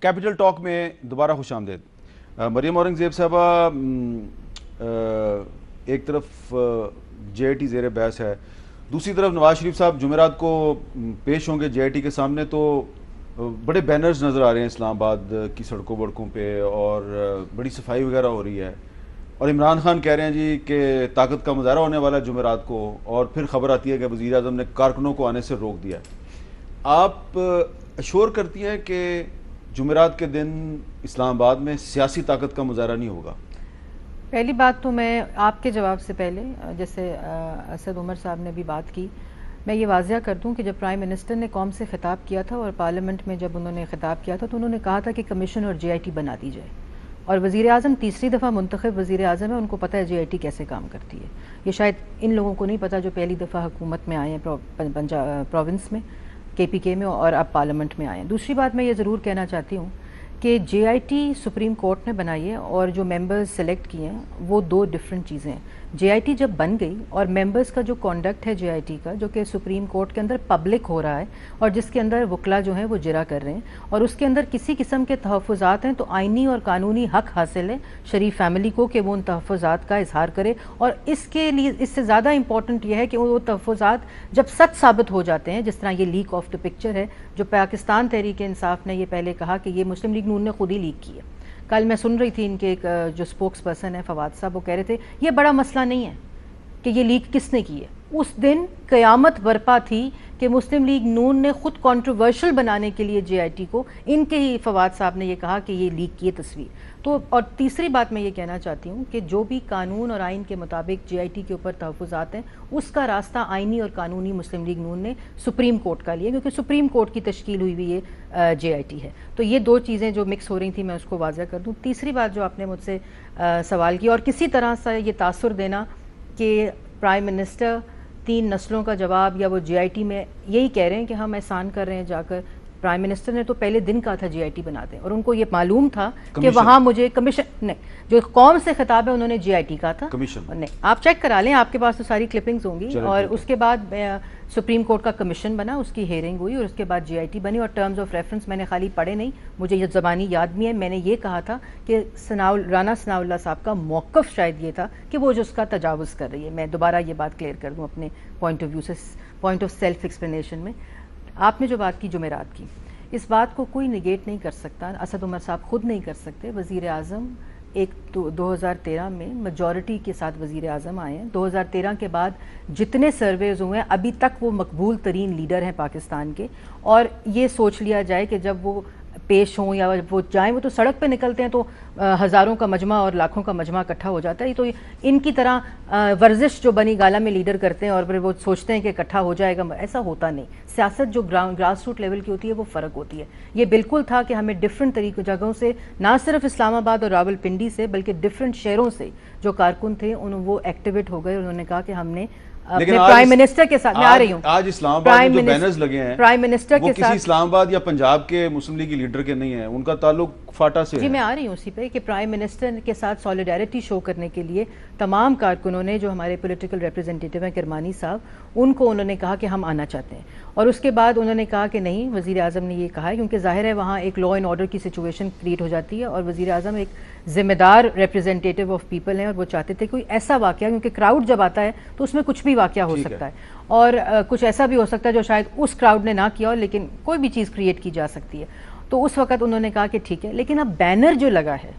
S1: कैपिटल टॉक में दोबारा खुश आमदेद। मरियम औरंगजेब साहबा, एक तरफ JIT ज़ेर बहस है, दूसरी तरफ नवाज शरीफ साहब जुमेरात को पेश होंगे JIT के सामने, तो बड़े बैनर्स नज़र आ रहे हैं इस्लामाबाद की सड़कों वड़कों पे और बड़ी सफाई वगैरह हो रही है। और इमरान खान कह रहे हैं जी कि ताकत का मुजाहरा होने वाला है जुमेरात को, और फिर खबर आती है कि वज़ीर आज़म ने कारकुनों को आने से रोक दिया। आप अश्योर करती हैं कि जुमेरात के दिन इस्लामाबाद में सियासी ताकत का मुजाहरा नहीं होगा?
S2: पहली बात तो मैं आपके जवाब से पहले, जैसे असद उमर साहब ने भी बात की, मैं ये वाज़िया कर दूं कि जब प्राइम मिनिस्टर ने कौम से खिताब किया था और पार्लियामेंट में जब उन्होंने खिताब किया था तो उन्होंने कहा था कि कमीशन और JIT बना दी जाए। और वज़ीर आज़म तीसरी दफ़ा मुंतखब वज़ीर आज़म है, उनको पता है JIT कैसे काम करती है। ये शायद इन लोगों को नहीं पता जो पहली दफ़ा हुकूमत में आए हैं पंजाब प्रोविंस में, KPK में, और अब पार्लियामेंट में आए हैं। दूसरी बात मैं ये ज़रूर कहना चाहती हूँ कि JIT सुप्रीम कोर्ट ने बनाई है और जो मेंबर्स सेलेक्ट किए हैं वो 2 डिफरेंट चीज़ें हैं। JIT जब बन गई और मेंबर्स का जो कॉन्डक्ट है JIT का, जो कि सुप्रीम कोर्ट के अंदर पब्लिक हो रहा है और जिसके अंदर वकला जो हैं वो जिरा कर रहे हैं, और उसके अंदर किसी किस्म के तहफ़्फ़ुज़ात हैं, तो आइनी और कानूनी हक हासिल है शरीफ फैमिली को कि वो उन तहफ़्फ़ुज़ात का इजहार करे। और इसके लिए इससे ज़्यादा इंपॉर्टेंट यह है कि वो तहफ़्फ़ुज़ात जब सच साबित हो जाते हैं, जिस तरह ये लीक ऑफ द पिक्चर है जो पाकिस्तान तहरीक इंसाफ ने ये पहले कहा कि ये मुस्लिम लीग नून ने खुद ही लीक की है। कल मैं सुन रही थी इनके एक जो स्पोक्स पर्सन है फवाद साहब, वो कह रहे थे ये बड़ा मसला नहीं है कि ये लीक किसने की है। उस दिन क़यामत बरपा थी कि मुस्लिम लीग नून ने खुद कंट्रोवर्शियल बनाने के लिए JIT को, इनके ही फवाद साहब ने ये कहा कि ये लीक की तस्वीर। तो और तीसरी बात मैं ये कहना चाहती हूँ कि जो भी कानून और आइन के मुताबिक JIT के ऊपर तहफ़्फ़ुज़ात हैं, उसका रास्ता आइनी और कानूनी मुस्लिम लीग नून ने सुप्रीम कोर्ट का लिया, क्योंकि सुप्रीम कोर्ट की तश्कील हुई हुई ये JIT है। तो ये दो चीज़ें जो मिक्स हो रही थी मैं उसको वाज़ह कर दूँ। तीसरी बात जो आपने मुझसे सवाल की, और किसी तरह से ये तासुर देना कि प्राइम मिनिस्टर 3 नस्लों का जवाब या वो JIT में यही कह रहे हैं कि हम एहसान कर रहे हैं जाकर। प्राइम मिनिस्टर ने तो पहले दिन कहा था JIT बना दें, और उनको ये मालूम था कि वहाँ मुझे कमीशन नहीं, जो कौम से खिताब है उन्होंने JIT कहा था कमीशन नहीं। आप चेक करा लें, आपके पास तो सारी क्लिपिंग्स होंगी। और उसके बाद सुप्रीम कोर्ट का कमीशन बना, उसकी हेयरिंग हुई और उसके बाद JIT बनी। और टर्म्स ऑफ रेफरेंस मैंने खाली पढ़े नहीं, मुझे ये ज़बानी याद भी है। मैंने ये कहा था कि राना सनाउल्लाह साहब का मौक़िफ़ शायद ये था कि वो जो उसका तजावुज़ कर रही है। मैं दोबारा ये बात क्लियर कर दूँ अपने पॉइंट ऑफ व्यू से, पॉइंट ऑफ सेल्फ एक्सप्लेनेशन में। आपने जो बात की जुमेरात की, इस बात को कोई निगेट नहीं कर सकता, असद उमर साहब खुद नहीं कर सकते। वज़ीर आज़म 2013 में मेजॉरिटी के साथ वज़ीर आज़म आए हैं। 2013 के बाद जितने सर्वेज हुए हैं अभी तक वो मकबूल तरीन लीडर हैं पाकिस्तान के। और ये सोच लिया जाए कि जब वो पेश हों या वो जाएं, वो तो सड़क पे निकलते हैं तो हज़ारों का मजमा और लाखों का मजमा इकट्ठा हो जाता है। तो इनकी तरह वर्जिश जो बनी गाला में लीडर करते हैं और फिर वो सोचते हैं कि इकट्ठा हो जाएगा, ऐसा होता नहीं। सियासत जो ग्रास रूट लेवल की होती है वो फ़र्क होती है। ये बिल्कुल था कि हमें डिफरेंट तरीक़ों जगहों से, ना सिर्फ इस्लामाबाद और रावलपिंडी से बल्कि डिफरेंट शहरों से जो कारकुन थे वो एक्टिवेट हो गए। उन्होंने कहा कि हमने अपने प्राइम मिनिस्टर के साथ, मैं आ रही हूँ,
S1: आज इस्लामाबाद में जो बैनर्स लगे हैं
S2: प्राइम मिनिस्टर के
S1: साथ, किसी इस्लामाबाद या पंजाब के मुस्लिम लीग लीडर के नहीं है, उनका ताल्लुक फाटा से
S2: जी है। मैं आ रही हूँ उसी पे कि प्राइम मिनिस्टर के साथ सॉलिडारिटी शो करने के लिए तमाम कारकुनों ने, जो हमारे पॉलिटिकल रिप्रेजेंटेटिव हैं किरमानी साहब, उनको उन्होंने कहा कि हम आना चाहते हैं। और उसके बाद उन्होंने कहा कि नहीं, वज़ीर आज़म ने ये कहा है क्योंकि ज़ाहिर है वहाँ एक लॉ एंड ऑर्डर की सिचुएशन क्रिएट हो जाती है और वज़ीर आज़म एक ज़िम्मेदार रिप्रेजेंटेटिव ऑफ पीपल हैं और वो चाहते थे कोई ऐसा वाक़या, क्योंकि क्राउड जब आता है तो उसमें कुछ भी वाक़या हो सकता है और कुछ ऐसा भी हो सकता है जो शायद उस क्राउड ने ना किया हो, लेकिन कोई भी चीज़ क्रिएट की जा सकती है। तो उस वक़्त उन्होंने कहा कि ठीक है, लेकिन अब बैनर जो लगा है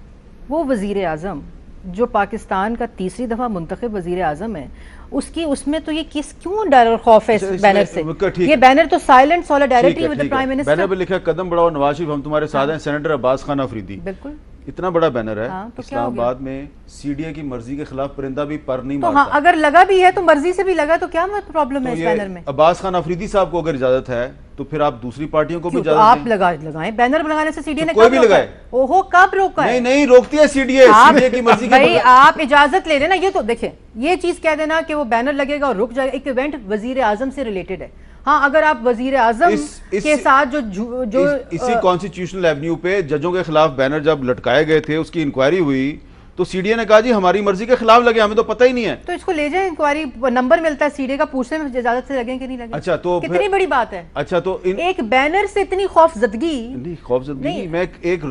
S2: वो वज़ीर आज़म, जो पाकिस्तान का तीसरी दफ़ा मुंतखब वज़ीर आज़म है, उसकी उसमें तो ये किस क्यों डर और खौफ है इस बैनर से? ये बैनर तो silent solidarity with the prime minister.
S1: Banner पे लिखा कदम बढ़ाओ नवाज शरीफ हम तुम्हारे साथ हैं, सेनेटर अब्बास खान अफरीदी।
S2: बिल्कुल
S1: इतना बड़ा बैनर है।
S2: तो
S1: इस्लामाबाद में CDA की मर्जी के खिलाफ परिंदा भी पर नहीं
S2: तो
S1: मारता।
S2: हाँ, अगर लगा भी है तो मर्जी से भी लगा तो क्या प्रॉब्लम है इस बैनर में?
S1: अब्बास खान अफरीदी साहब को अगर इजाजत है तो फिर आप दूसरी पार्टियों को भी
S2: इजाजत आप लगाएं। बैनर लगाने से CDA ने
S1: कोई भी लगाए?
S2: ओहो, कब रोका है?
S1: नहीं रोकती है CDA की मर्जी
S2: भाई, आप इजाजत ले लेना। ये तो देखें, ये चीज कह देना कि वो बैनर लगेगा और रुक जाएगा। एक इवेंट वजीर आजम से रिलेटेड है। हाँ, अगर आप वजीर आजम के साथ जो
S1: इसी कॉन्स्टिट्यूशनल एवेन्यू पे जजों के खिलाफ बैनर जब लटकाए गए थे, उसकी इंक्वायरी हुई तो CDA ने कहा जी हमारी मर्जी के खिलाफ लगे, हमें तो पता ही नहीं है।
S2: तो इसको ले जाए, इंक्वायरी नंबर मिलता है CDA का, पूछने में इजाजत से लगे कि नहीं लगे।
S1: अच्छा, तो
S2: कितनी बड़ी बात है।
S1: अच्छा, तो
S2: एक बैनर से इतनी खौफजदगी
S1: नहीं, मैं एक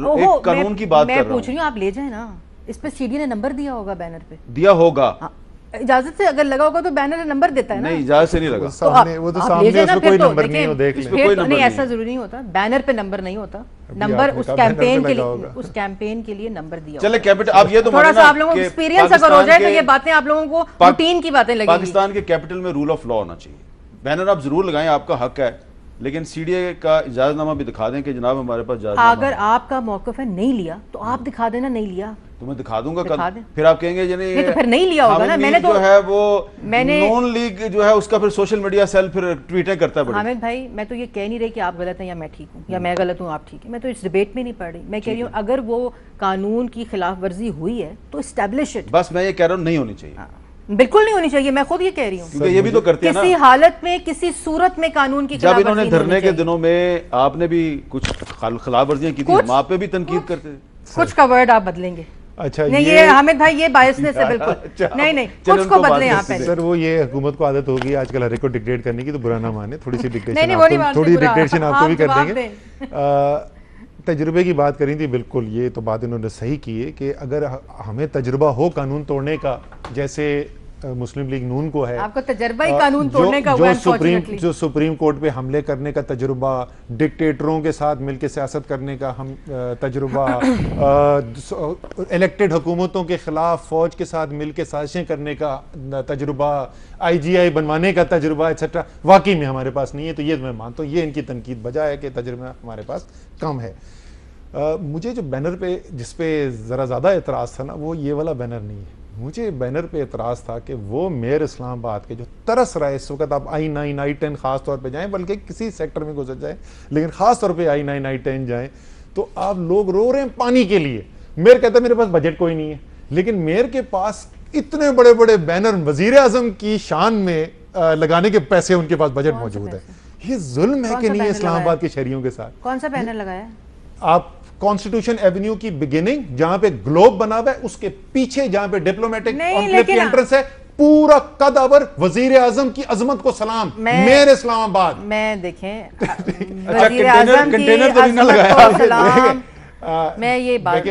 S1: कानून की बात कर रहा हूं।
S2: मैं पूछ रही हूँ, आप ले जाए ना। इस पे CDA ने नंबर दिया होगा, बैनर पे
S1: दिया होगा।
S2: इजाजत से अगर लगा होगा तो बैनर नंबर देता है ना।
S1: नहीं, इजाजत से नहीं लगा।
S3: वो तो सामने उसमें कोई नंबर नहीं हो, देख
S2: लें। नहीं, ऐसा जरूरी नहीं होता, बैनर पे नंबर नहीं होता। नंबर उस कैंपेन के लिए नंबर दिया।
S1: चले कैपिटल, आप ये तो
S2: थोड़ा सा आप लोगों को एक्सपीरियंस अगर हो जाए तो ये बातें आप लोगों को रूटीन की बातें लगेंगी।
S1: पाकिस्तान के कैपिटल में रूल ऑफ लॉ होना चाहिए। बैनर आप जरूर लगाएं, आपका हक है, लेकिन CDA का इजाजतनामा भी दिखा दें कि जनाब हमारे पास इजाजतनामा।
S2: अगर आपका मौक़िफ़ है नहीं लिया तो आप दिखा देना नहीं लिया,
S1: तो मैं दिखा दूंगा कल। फिर आप कहेंगे
S2: ये तो फिर नहीं लिया होगा ना। मैंने तो
S1: जो है वो नॉन लीग जो है उसका फिर सोशल मीडिया सेल फिर ट्वीटें करता है।
S2: हामिद भाई, मैं तो ये कह नहीं रही कि आप गलत हैं या मैं ठीक हूँ या मैं गलत हूँ आप ठीक है। मैं तो इस डिबेट में नहीं पढ़ रही। मैं कह रही हूँ अगर वो कानून की खिलाफ वर्जी हुई है तो एस्टैब्लिश इट।
S1: बस मैं ये कह रहा हूँ नहीं होनी चाहिए,
S2: बिल्कुल नहीं होनी चाहिए। मैं खुद ये कह रही हूँ,
S1: क्योंकि ये भी तो करते हैं ना।
S2: किसी हालत में, किसी सूरत में कानून की
S1: जब इन्होंने धरने के दिनों में आपने भी कुछ खिलाफ वर्जियां की थी, वहां पे भी तनकीद करते थे।
S2: कुछ का वर्ड आप बदलेंगे।
S3: अच्छा,
S2: नहीं, ये हामिद भाई ये बायसनेस है बिल्कुल। नहीं, कुछ को बदले यहाँ पे।
S3: सर वो ये हुकूमत को आदत होगी आजकल हर एक को डिक्टेट करने की, तो बुरा ना माने, थोड़ी सी डिक्टेशन थोड़ी डिक्टेशन आपको भी कर देंगे। तजुर्बे की बात करी थी, बिल्कुल ये तो बात इन्होंने सही की है कि अगर हमें तजुर्बा हो कानून तोड़ने का, जैसे मुस्लिम लीग नून को है।
S2: आपको तजर्बा ही कानून तोड़ने का हुआ अनफॉर्चुनेटली।
S3: जो सुप्रीम कोर्ट पे हमले करने का तजुर्बा, डिक्टेटरों के साथ मिलकर सियासत करने का हम तजुर्बा, इलेक्टेड हुकूमतों के खिलाफ फौज के साथ मिलकर साजिशें करने का तजुर्बा, IGI बनवाने का तजुर्बा एक्सेट्रा वाकई में हमारे पास नहीं है। तो ये मैं मानता हूँ, ये इनकी तनकीद बजा है कि तजुर्बा हमारे पास कम है। मुझे जो बैनर पे जिस पे ज़रा ज़्यादा एतराज़ था ना, वो ये वाला बैनर नहीं है। मुझे बैनर पे एतराज़ था कि वो मेयर इस्लामाबाद के जो तरस रहा है इस वक्त, आप I9 I10 ख़ास तौर पे जाएं, बल्कि किसी सेक्टर में गुजर जाएं, लेकिन ख़ास तौर पे I9 I10 जाएं तो आप लोग रो रहे हैं पानी के लिए। मेयर कहता है मेरे पास बजट कोई नहीं है, लेकिन मेयर के पास इतने बड़े बड़े बैनर वज़ीर आज़म की शान में लगाने के पैसे उनके पास बजट मौजूद है। ये जुल्म है कि नहीं है इस्लामाबाद के शहरियों के साथ?
S2: कौन सा बैनर लगाया?
S3: आप कॉन्स्टिट्यूशन एवेन्यू की बिगिनिंग जहां पे ग्लोब बना हुआ है, उसके पीछे जहां पे डिप्लोमेटिक एनक्लेव की एंट्रेंस है, पूरा कदवर वजीर आजम की अजमत को सलाम, मेयर इस्लामाबाद।
S2: मैं देखें
S1: वजीर आजम कंटेनर तो नहीं लगाया।
S2: मैं ये बात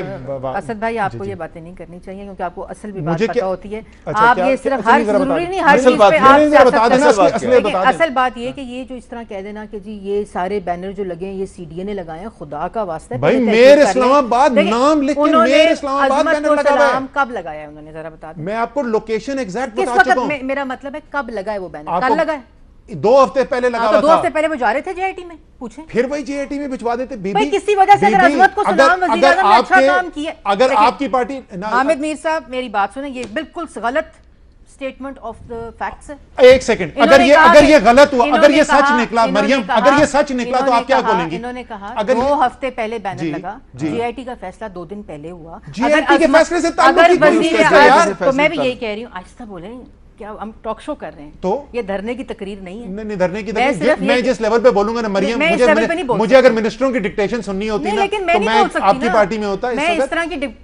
S2: असद भाई आपको ये बातें नहीं करनी चाहिए, क्योंकि आपको असल भी बात पता होती है। आप ये सिर्फ हर जरूरी नहीं हर चीज पे आप असल बात ये कि ये जो इस तरह कह देना कि जी ये सारे बैनर जो लगे हैं ये CDA ने लगाए हैं, खुदा का वास्ता है
S3: भाई मेयर इस्लामाबाद नाम लिख के मेयर इस्लामाबाद बैनर लगा है।
S2: कब लगाया है उन्होंने जरा बता दो।
S3: मैं आपको लोकेशन एग्जैक्ट बता चुका हूं।
S2: मेरा मतलब है कब लगाए वो बैनर? कल लगाए?
S3: 2 हफ्ते पहले लगा हुआ था।
S2: 2 हफ्ते पहले वो जा रहे थे JIT में, पूछें।
S3: फिर वही JIT में भिजवा देते। बीबी
S2: किसी वजह से अगर अजमत को सलाम, वज़ीर आज़म ने अच्छा काम किया,
S3: अगर आपकी पार्टी
S2: हामिद मीर साहब मेरी बात सुने, ये बिल्कुल गलत स्टेटमेंट ऑफ द फैक्ट्स है।
S3: एक सेकंड, अगर ये गलत हुआ, अगर ये सच निकला, मरियम अगर ये सच निकला तो आप क्या बोलेंगी?
S2: इन्होंने कहा 2 हफ्ते पहले बैनर लगा, JIT का फैसला 2 दिन पहले हुआ।
S3: JIT के फैसले से ताल्लुक
S2: तो मैं भी यही कह रही हूँ, आहिस्ता बोले, क्या हम टॉक शो कर रहे हैं? तो ये धरने की तकरीर नहीं है।
S3: नहीं धरने की तकरीर, मैं जिस लेवल पे बोलूंगा ना मरियम, मुझे अगर मिनिस्टरों की डिक्टेशन सुननी होती ना तो मैं आपकी पार्टी में होता।
S2: मैं इस तरह की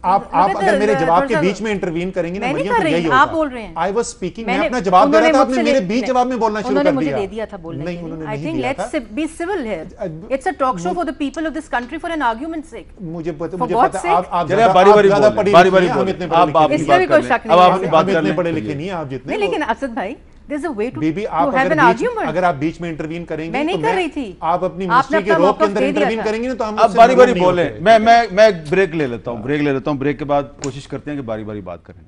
S3: आप अगर मेरे जवाब के बीच में इंटरवीन करेंगे ना मरियम, तो यही होगा।
S2: आप बोल रहे हैं।
S3: आई वाज स्पीकिंग, मैं अपना जवाब दे रहा था, आपने मेरे बीच जवाब में बोलना शुरू कर दिया।
S2: उन्होंने मुझे दे दिया था बोलने के लिए। I think let's be civil here. It's a talk show for the people of this country for an argument sake.
S3: मुझे पता आप
S1: जरा बारी-बारी हम इतने
S2: आप इसमें भी कोई शक नहीं है।
S3: अब आप बात करने पढ़े लिखे नहीं है आप जितने।
S2: लेकिन असद भाई there's a way to
S3: बीबी आप अगर आप बीच में इंटरवीन करेंगे,
S2: मैं नहीं कर रही थी,
S3: आप अपनी मिनिस्ट्री के रोप के अंदर इंटरवीन करेंगे ना तो हम
S1: अब बारी बारी बोले। मैं ब्रेक ले लेता हूं, ब्रेक के बाद कोशिश करते हैं कि बारी बारी बात करें।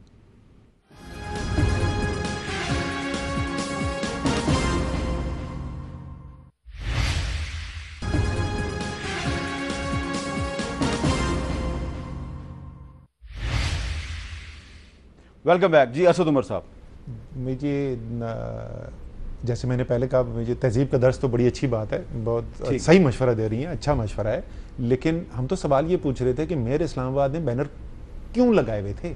S1: वेलकम बैक जी असद उमर साहब।
S3: मुझे जैसे मैंने पहले कहा, मुझे तहजीब का दर्स तो बड़ी अच्छी बात है, बहुत सही मशवरा दे रही हैं, अच्छा मशवरा है। लेकिन हम तो सवाल ये पूछ रहे थे कि मेयर इस्लामाबाद ने बैनर क्यों लगाए हुए थे,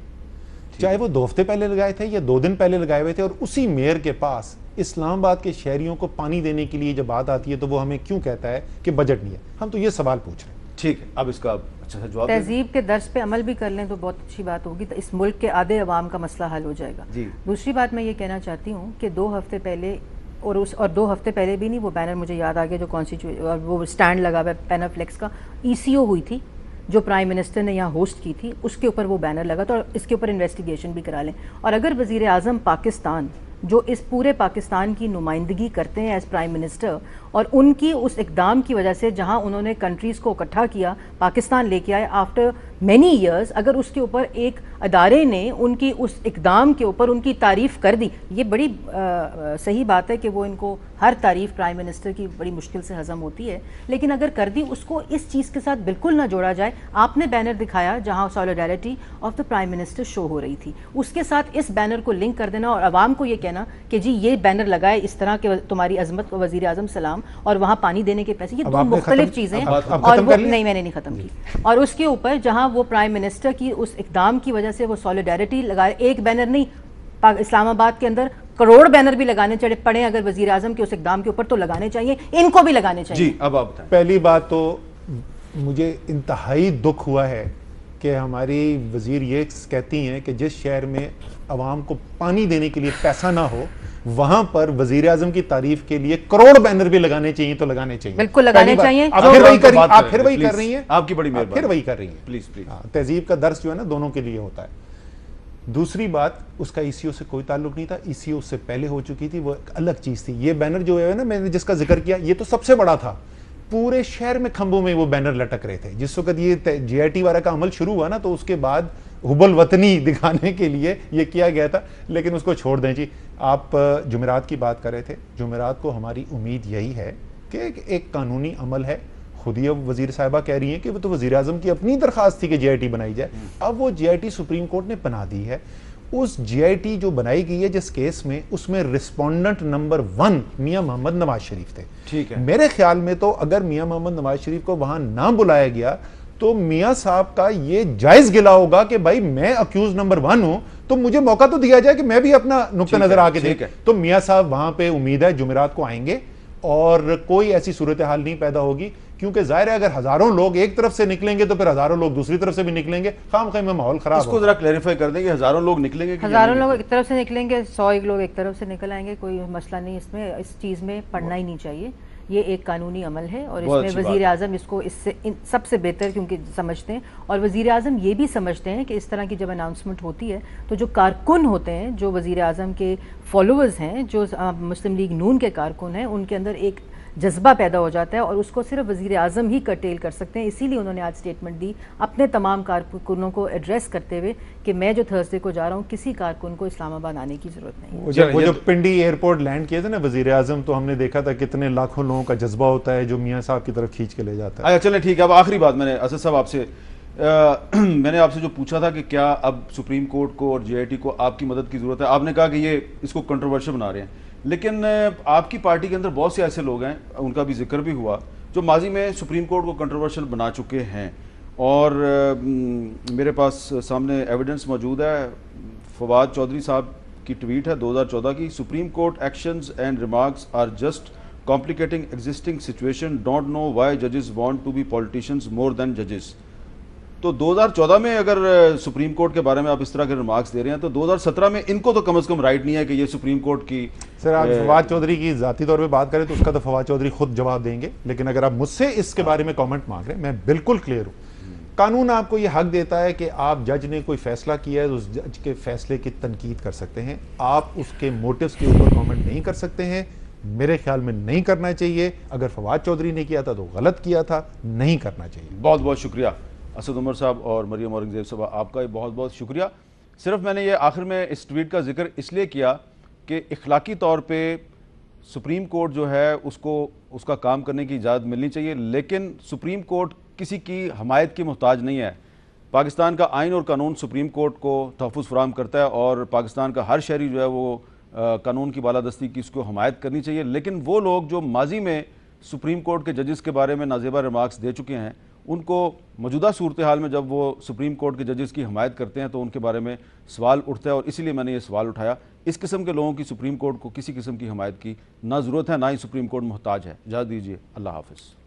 S3: चाहे वो 2 हफ्ते पहले लगाए थे या 2 दिन पहले लगाए हुए थे, और उसी मेयर के पास इस्लामाबाद के शहरियों को पानी देने के लिए जब बात आती है तो वो हमें क्यों कहता है कि बजट नहीं है? हम तो ये सवाल पूछ रहे हैं।
S1: ठीक है, अब इसका अच्छा सा जवाब।
S2: तहजीब के दर्स पे अमल भी कर लें तो बहुत अच्छी बात होगी, तो इस मुल्क के आधे अवाम का मसला हल हो जाएगा। दूसरी बात मैं ये कहना चाहती हूँ कि 2 हफ्ते पहले और 2 हफ्ते पहले भी नहीं, वो बैनर मुझे याद आ गया जो कॉन्स्टिट्यूशन वो स्टैंड लगा हुआ है पैनाफ्लेक्स का, ECO हुई थी जो प्राइम मिनिस्टर ने यहाँ होस्ट की थी, उसके ऊपर वो बैनर लगा। तो इसके ऊपर इन्वेस्टिगेशन भी करा लें। और अगर वज़ीर आज़म पाकिस्तान जो इस पूरे पाकिस्तान की नुमाइंदगी करते हैं एज प्राइम मिनिस्टर, और उनकी उस इकदाम की वजह से जहां उन्होंने कंट्रीज़ को इकट्ठा किया, पाकिस्तान लेके आए आफ्टर मैनी ईयर्स, अगर उसके ऊपर एक अदारे ने उनकी उस इकदाम के ऊपर उनकी तारीफ़ कर दी, ये बड़ी सही बात है कि वो इनको हर तारीफ़ प्राइम मिनिस्टर की बड़ी मुश्किल से हज़म होती है, लेकिन अगर कर दी उसको इस चीज़ के साथ बिल्कुल ना जोड़ा जाए। आपने बैनर दिखाया जहाँ solidarity of the prime minister show हो रही थी, उसके साथ इस बैनर को लिंक कर देना और आवाम को ये कहना कि जी ये बैनर लगाए इस तरह के तुम्हारी अजमत को वज़ीर आज़म सलाम, और वहाँ पानी देने के पैसे, ये 2 मुख्तलिफ चीज़ें हैं। और वो नहीं, मैंने नहीं ख़त्म की। और उसके ऊपर जहाँ वो प्राइम मिनिस्टर की उस इकदाम की वजह से वो सॉलिडारिटी लगाए, एक बैनर नहीं, इस्लामाबाद के अंदर करोड़ बैनर भी लगाने पड़े अगर वज़ीर आज़म के उस इकदाम के ऊपर, तो लगाने चाहिए, इनको भी लगाने चाहिए।
S1: जी, अब आप बताएं।
S3: पहली बात तो मुझे इंतहाई दुख हुआ है कि हमारी वज़ीर ये कहती हैं कि जिस शहर में अवाम को पानी देने के लिए पैसा ना हो, वहां पर वजीर आजम की तारीफ के लिए करोड़ बैनर भी लगाने चाहिए तो लगाने चाहिए,
S2: बिल्कुल लगाने चाहिए।
S3: आप फिर वही कर रही हैं,
S1: आपकी बड़ी मेहरबानी,
S3: फिर वही कर रही हैं।
S1: Please please.
S3: तहजीब का दर्स जो है ना दोनों के लिए होता है। दूसरी बात, उसका ईसीओ से कोई ताल्लुक नहीं था, ईसीओ उससे पहले हो चुकी थी, वो एक अलग चीज थी। ये बैनर जो है ना, मैंने जिसका जिक्र किया, ये तो सबसे बड़ा था, पूरे शहर में खंभों में वो बैनर लटक रहे थे। जिस वक्त ये जीआईटी वाला का अमल शुरू हुआ ना, तो उसके बाद हुबल वतनी दिखाने के लिए ये किया गया था, लेकिन उसको छोड़ दें जी। आप जुमेरात की बात कर रहे थे, जुमेरात को हमारी उम्मीद यही है कि एक कानूनी अमल है। खुद ही अब वजीर साहिबा कह रही हैं कि वो तो वजीर आजम की अपनी दरखास्त थी कि जीआईटी बनाई जाए, अब वो जीआईटी सुप्रीम कोर्ट ने बना दी है। उस जीआईटी जो बनाई गई है जिस केस में, उसमें रिस्पोंडेंट नंबर 1 मियां मोहम्मद नवाज शरीफ थे।
S1: ठीक है,
S3: मेरे ख्याल में तो अगर मियां मोहम्मद नवाज शरीफ को वहां ना बुलाया गया तो मियां साहब का ये जायज गिला होगा कि भाई मैं अक्यूज नंबर 1 हूं, तो मुझे मौका तो दिया जाए कि मैं भी अपना नुक्ता नजर आके दे। तो मियां साहब वहां पे उम्मीद है जुमेरात को आएंगे और कोई ऐसी सूरत हाल नहीं पैदा होगी, क्योंकि जाहिर है अगर हजारों लोग एक तरफ से निकलेंगे तो फिर हजारों लोग दूसरी तरफ से भी निकलेंगे, खामखा में माहौल खराब।
S1: इसको जरा क्लैरिफाई कर देंगे, हजारों लोग निकलेंगे,
S2: हजारों लोग एक तरफ से निकलेंगे, 100 लोग एक तरफ से निकल आएंगे, कोई मसला नहीं। इसमें इस चीज़ में पढ़ना ही नहीं चाहिए। ये एक कानूनी अमल है और इसमें वजीर आजम इसको इससे सबसे बेहतर क्योंकि समझते हैं, और वजीर आजम ये भी समझते हैं कि इस तरह की जब अनाउंसमेंट होती है तो जो कारकुन होते हैं, जो वजीर आजम के फॉलोअर्स हैं, जो मुस्लिम लीग नून के कारकुन हैं, उनके अंदर एक जज्बा पैदा हो जाता है और उसको सिर्फ वज़ीर आज़म ही कर्टेल कर सकते हैं। इसीलिए उन्होंने आज स्टेटमेंट दी अपने तमाम कारकुनों को एड्रेस करते हुए कि मैं जो थर्सडे को जा रहा हूँ, किसी कारकुन को इस्लामाबाद आने की जरूरत नहीं।
S3: वो जो पिंडी एयरपोर्ट लैंड किए थे ना वज़ीर आज़म, तो हमने देखा था कितने लाखों लोगों का जज्बा होता है जो मियाँ साहब की तरफ खींच के ले जाता है।
S1: अच्छा चलें ठीक है, अब आखिरी बात मैंने असद साहब आपसे मैंने आपसे जो पूछा था कि क्या अब सुप्रीम कोर्ट को और जीआईटी को आपकी मदद की जरूरत है, आपने कहा कि ये इसको कंट्रोवर्शियल बना रहे हैं, लेकिन आपकी पार्टी के अंदर बहुत से ऐसे लोग हैं, उनका भी जिक्र भी हुआ, जो माजी में सुप्रीम कोर्ट को कंट्रोवर्शियल बना चुके हैं। और मेरे पास सामने एविडेंस मौजूद है, फवाद चौधरी साहब की ट्वीट है 2014 की, supreme court actions and remarks are just complicating existing situation, don't know why जजेस want to be politicians more than जजेस। तो 2014 में अगर सुप्रीम कोर्ट के बारे में आप इस तरह के रिमार्क्स दे रहे हैं, तो 2017 में इनको तो कम से कम राइट नहीं है कि ये सुप्रीम कोर्ट की।
S3: सर आप फवाद चौधरी की जाती तौर पे बात करें तो उसका तो फवाद चौधरी खुद जवाब देंगे, लेकिन अगर आप मुझसे इसके बारे में कमेंट मांग रहे हैं, मैं बिल्कुल क्लियर हूं। कानून आपको ये हक देता है कि आप जज ने कोई फैसला किया है तो उस जज के फैसले की तनकीद कर सकते हैं, आप उसके मोटिव्स के ऊपर कमेंट नहीं कर सकते हैं। मेरे ख्याल में नहीं करना चाहिए। अगर फवाद चौधरी ने किया था तो गलत किया था, नहीं करना चाहिए।
S1: बहुत बहुत शुक्रिया असद उमर साहब और मरियम औरंगजेब साहब, आपका बहुत बहुत शुक्रिया। सिर्फ मैंने ये आखिर में इस ट्वीट का जिक्र इसलिए किया कि इखलाकी तौर पे सुप्रीम कोर्ट जो है उसको उसका काम करने की इजाज़त मिलनी चाहिए, लेकिन सुप्रीम कोर्ट किसी की हमायत की मोहताज नहीं है। पाकिस्तान का आइन और कानून सुप्रीम कोर्ट को तहफ़्फ़ुज़ फराहम करता है और पाकिस्तान का हर शहरी जो है वो कानून की बालादस्ती की उसको हमायत करनी चाहिए। लेकिन वो लोग जो माजी में सुप्रीम कोर्ट के जजेस के बारे में नाजेबा रिमार्क्स दे चुके हैं, उनको मौजूदा सूरत हाल में जब वो सुप्रीम कोर्ट के जजेस की हमायत करते हैं तो उनके बारे में सवाल उठता है, और इसीलिए मैंने ये सवाल उठाया। इस किस्म के लोगों की सुप्रीम कोर्ट को किसी किस्म की हमायत की ना ज़रूरत है, ना ही सुप्रीम कोर्ट मोहताज है। इजाज़त दीजिए, अल्लाह हाफ़िज़।